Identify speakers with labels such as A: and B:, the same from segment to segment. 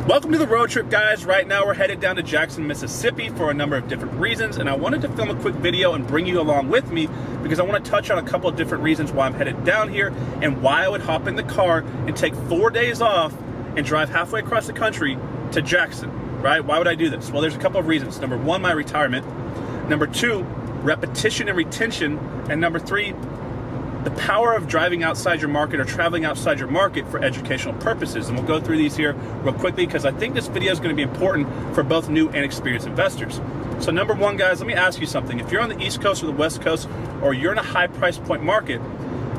A: Welcome to the road trip, guys. Right now we're headed down to Jackson, Mississippi for a number of different reasons, and I wanted to film a quick video and bring you along with me because I want to touch on a couple of different reasons why I'm headed down here and why I would hop in the car and take 4 days off and drive halfway across the country to Jackson, right? Why would I do this? Well, there's a couple of reasons. Number one, my retirement. Number two, repetition and retention. And number three, the power of driving outside your market or traveling outside your market for educational purposes. And we'll go through these here real quickly because I think this video is going to be important for both new and experienced investors. So number one, guys, let me ask you something. If you're on the East Coast or the West Coast, or you're in a high price point market,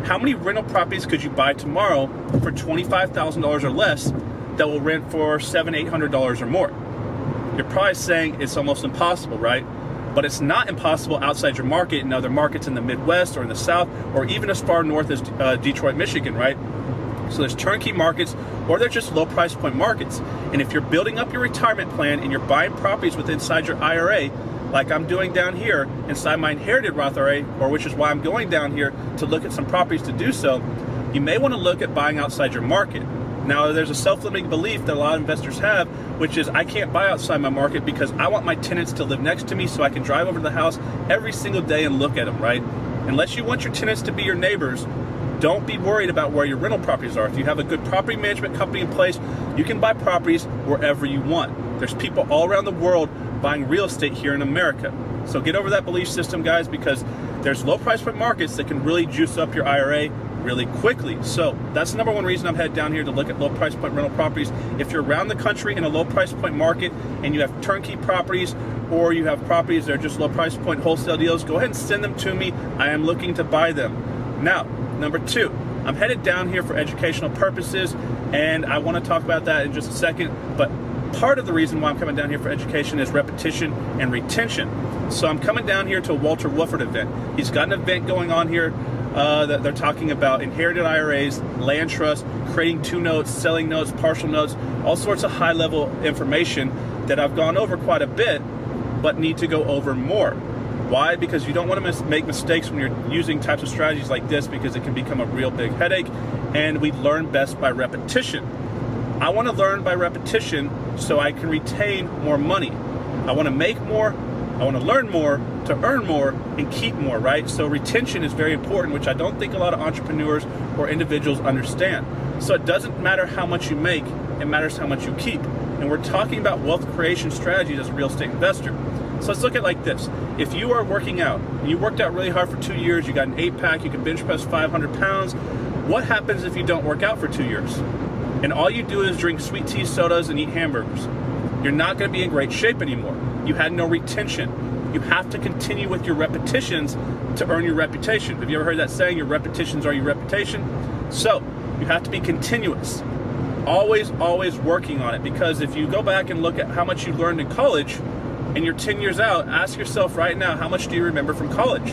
A: how many rental properties could you buy tomorrow for $25,000 or less that will rent for $700, $800 or more? You're probably saying it's almost impossible, right? But it's not impossible outside your market in other markets in the Midwest or in the South or even as far north as Detroit, Michigan, right? So there's turnkey markets or they're just low price point markets. And if you're building up your retirement plan and you're buying properties inside your IRA, like I'm doing down here inside my inherited Roth IRA, or which is why I'm going down here to look at some properties to do so, you may want to look at buying outside your market. Now, there's a self-limiting belief that a lot of investors have, which is I can't buy outside my market because I want my tenants to live next to me so I can drive over to the house every single day and look at them, right? Unless you want your tenants to be your neighbors, don't be worried about where your rental properties are. If you have a good property management company in place, you can buy properties wherever you want. There's people all around the world buying real estate here in America. So get over that belief system, guys, because there's low price point markets that can really juice up your IRA really quickly. So that's the number one reason I'm headed down here, to look at low price point rental properties. If you're around the country in a low price point market and you have turnkey properties or you have properties that are just low price point wholesale deals, go ahead and send them to me. I am looking to buy them. Now, number two, I'm headed down here for educational purposes, and I want to talk about that in just a second, but part of the reason why I'm coming down here for education is repetition and retention. So I'm coming down here to a Walter Wofford event. He's got an event going on here that they're talking about inherited IRAs, land trust, creating two notes, selling notes, partial notes, all sorts of high level information that I've gone over quite a bit, but need to go over more. Why? Because you don't want to make mistakes when you're using types of strategies like this, because it can become a real big headache, and we learn best by repetition. I want to learn by repetition so I can retain more money. I want to make more, I want to learn more to earn more and keep more, right? So retention is very important, which I don't think a lot of entrepreneurs or individuals understand. So it doesn't matter how much you make, it matters how much you keep. And we're talking about wealth creation strategies as a real estate investor. So let's look at it like this. If you are working out, and you worked out really hard for 2 years, you got an 8-pack, you can bench press 500 pounds, what happens if you don't work out for 2 years? And all you do is drink sweet tea, sodas, and eat hamburgers? You're not going to be in great shape anymore. You had no retention. You have to continue with your repetitions to earn your reputation. Have you ever heard that saying, your repetitions are your reputation? So you have to be continuous. Always, always working on it, because if you go back and look at how much you learned in college and you're 10 years out, ask yourself right now, how much do you remember from college?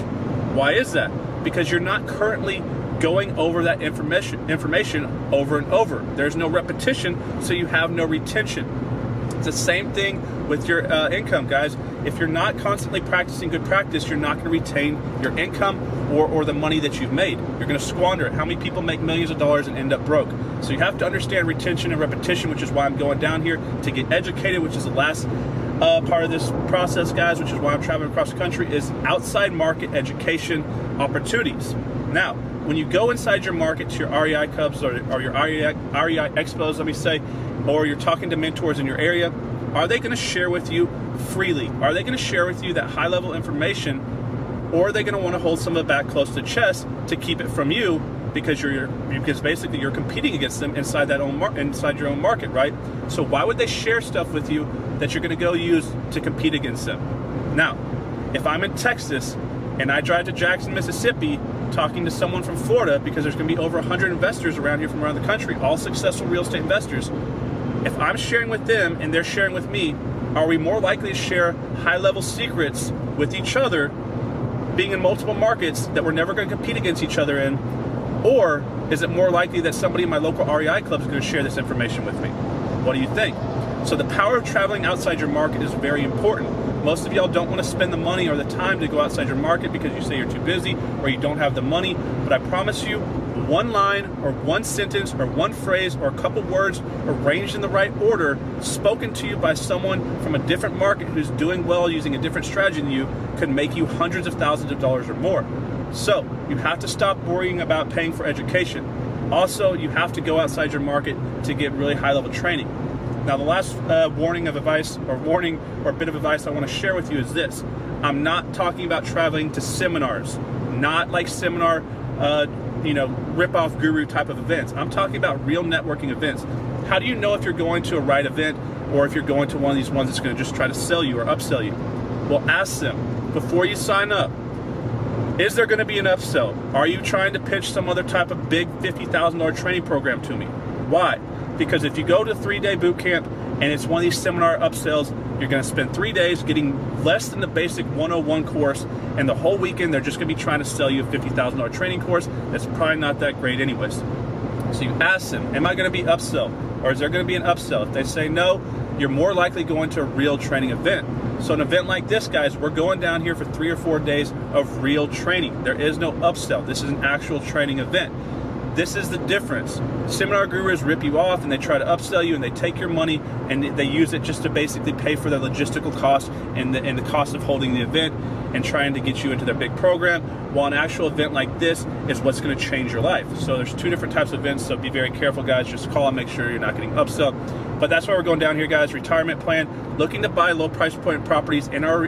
A: Why is that? Because you're not currently going over that information over and over. There's no repetition, so you have no retention. It's the same thing with your income, guys. If you're not constantly practicing good practice, you're not going to retain your income or the money that you've made. You're going to squander it. How many people make millions of dollars and end up broke? So you have to understand retention and repetition, which is why I'm going down here to get educated, which is the last part of this process, guys, which is why I'm traveling across the country, is outside market education opportunities. Now, when you go inside your market to your REI Clubs or your REI Expos, let me say, or you're talking to mentors in your area, are they going to share with you freely? Are they going to share with you that high-level information, or are they going to want to hold some of it back close to the chest to keep it from you because basically you're competing against them inside your own market, right? So why would they share stuff with you that you're going to go use to compete against them? Now, if I'm in Texas and I drive to Jackson, Mississippi, talking to someone from Florida, because there's going to be over 100 investors around here from around the country, all successful real estate investors. If I'm sharing with them and they're sharing with me, are we more likely to share high-level secrets with each other, being in multiple markets that we're never going to compete against each other in? Or is it more likely that somebody in my local REI club is going to share this information with me? What do you think? So the power of traveling outside your market is very important. Most of y'all don't want to spend the money or the time to go outside your market because you say you're too busy or you don't have the money. But I promise you, one line or one sentence or one phrase or a couple words arranged in the right order, spoken to you by someone from a different market who's doing well using a different strategy than you, could make you hundreds of thousands of dollars or more. So you have to stop worrying about paying for education. Also, you have to go outside your market to get really high-level training. Now, the last warning or bit of advice I want to share with you is this. I'm not talking about traveling to seminars, not like seminar, rip-off guru type of events. I'm talking about real networking events. How do you know if you're going to a right event or if you're going to one of these ones that's going to just try to sell you or upsell you? Well, ask them before you sign up. Is there going to be an upsell? Are you trying to pitch some other type of big $50,000 training program to me? Why? Because if you go to a 3-day boot camp and it's one of these seminar upsells, you're going to spend 3 days getting less than the basic 101 course, and the whole weekend they're just going to be trying to sell you a $50,000 training course that's probably not that great anyways. So you ask them, am I going to be upsell? Or is there going to be an upsell? If they say no, you're more likely going to a real training event. So an event like this, guys, we're going down here for 3 or 4 days of real training. There is no upsell. This is an actual training event. This is the difference. Seminar gurus rip you off and they try to upsell you and they take your money and they use it just to basically pay for the logistical cost and the cost of holding the event and trying to get you into their big program, while an actual event like this is what's going to change your life. So there's 2 different types of events, so be very careful, guys. Just call and make sure you're not getting upsell. But that's why we're going down here, guys. Retirement plan, looking to buy low price point properties in our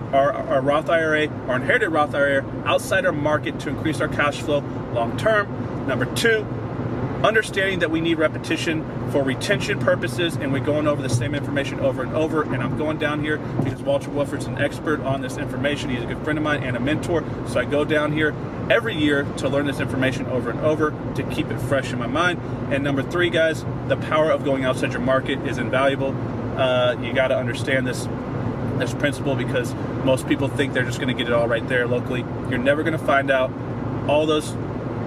A: Roth IRA, our inherited Roth IRA, outside our market to increase our cash flow long term. Number 2, understanding that we need repetition for retention purposes, and we're going over the same information over and over. And I'm going down here because Walter Wofford's an expert on this information. He's a good friend of mine and a mentor. So I go down here every year to learn this information over and over to keep it fresh in my mind. And number 3, guys, the power of going outside your market is invaluable. You got to understand this principle, because most people think they're just going to get it all right there locally. You're never going to find out all those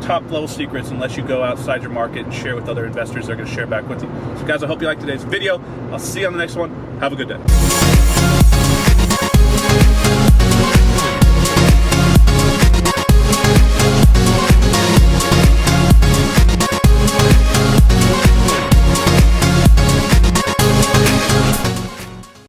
A: top level secrets unless you go outside your market and share with other investors. They're going to share back with you. So guys, I hope you liked today's video. I'll see you on the next one. Have a good day.